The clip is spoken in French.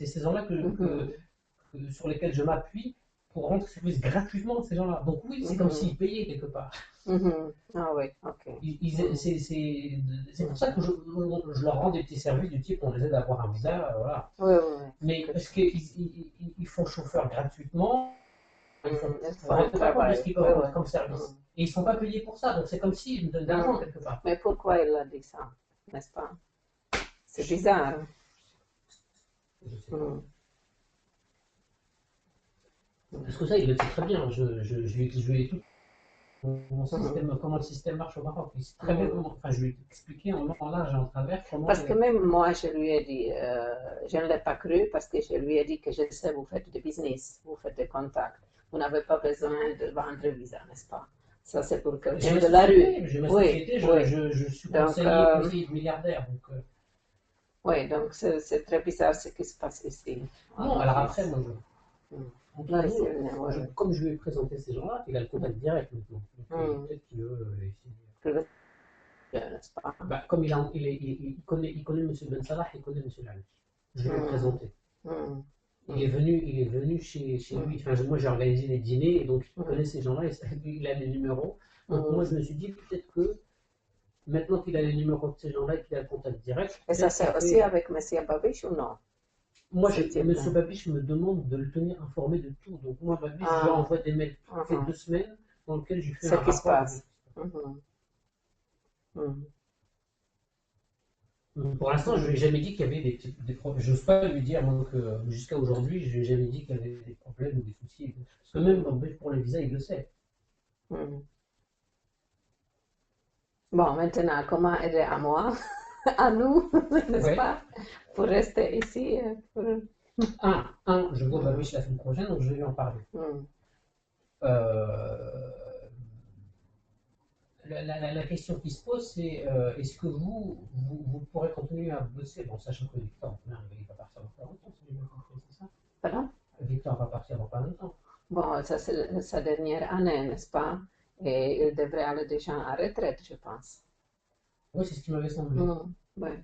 c'est ces gens-là Mhm. sur lesquels je m'appuie pour rendre service gratuitement à ces gens-là. Donc oui, c'est comme Mhm. s'ils payaient quelque part. Mhm. Ah oui, ok. Mhm. C'est pour ça que Mhm. je leur rends des petits services du type on les aide à avoir un visa, voilà. Oui, oui, oui. Mais Que parce je- qu'ils font chauffeur gratuitement, ils font Ils pour font un rendre compte de ce travail. qu'ils Oui, peuvent rendre oui. comme service. Mhm. Et ils ne sont pas payés pour ça, donc c'est comme s'ils me donnent de l'argent Mhm. quelque part. Mais pourquoi il a dit ça, n'est-ce pas? C'est bizarre. Je sais pas. Mhm. Parce Mhm. que ça, il le sait très bien. Je lui ai tout mon Mhm. système, comment le système marche au Maroc. Il sait très bien Mhm. comment. Enfin, je lui ai expliqué en long, en large et en travers comment. Parce que même moi, je lui ai dit, je ne l'ai pas cru parce que je lui ai dit que je sais, vous faites du business, vous faites des contacts, vous n'avez pas besoin de vendre visa, n'est-ce pas? Ça, c'est pour J'ai quelqu'un ma de la rue. société, j'ai ma Oui, société, oui. je suis Donc, conseiller de milliardaire. Donc, oui, donc c'est très bizarre ce qui se passe ici, non, en alors après, France. Mm. entre Oui, nous, oui, oui. comme je lui ai présenté ces gens-là, il a le contact direct maintenant. Donc, Mm. peut-être qu'il veut essayer. Peut-être, n'est-ce pas? Bah, comme il connaît M. Ben Salah, il connaît M. Lamy. Je lui ai Mm. présenté. Mm. Il est venu chez lui. Mm. Enfin, moi, j'ai organisé des dîners, et donc il Mm. connaît ces gens-là, il a les numéros. Donc, moi, Mm. je me suis dit peut-être que maintenant qu'il a les numéros de ces gens-là et qu'il a le contact direct, Et ça, peut-être qu'il c'est aussi fait. avec Monsieur Babiche ou non? Moi, Ce M. type-là. Babiche me demande de le tenir informé de tout. Donc, moi, Babiche, je lui Ah, envoie des mails toutes les mhm. 2 semaines dans lesquels je fais Ce un qui se rapport avec. passe. Mhm. Mhm. Pour l'instant, je ne lui ai Mhm. jamais dit qu'il y avait des problèmes. Je n'ose pas lui dire, moi, que jusqu'à aujourd'hui, je lui ai jamais dit qu'il y avait des problèmes ou des soucis. Parce que même Mhm. pour les visas, il le sait. Mhm. Bon, maintenant, comment aider à moi, à nous, n'est-ce Ouais. pas, pour rester ici, Je vois Mhm. Babiche la semaine prochaine, donc je vais lui en parler. Mhm. Euh, la question qui se pose, c'est est-ce que vous pourrez continuer à bosser, bon, sachant que Victor, il va partir dans pas longtemps, si j'ai bien compris, c'est ça? Pardon? Victor va partir dans pas longtemps. Bon, ça c'est sa dernière année, n'est-ce pas? Et il devrait aller déjà à retraite, je pense. Oui, c'est ce qui m'avait semblé. Mhm. Ouais.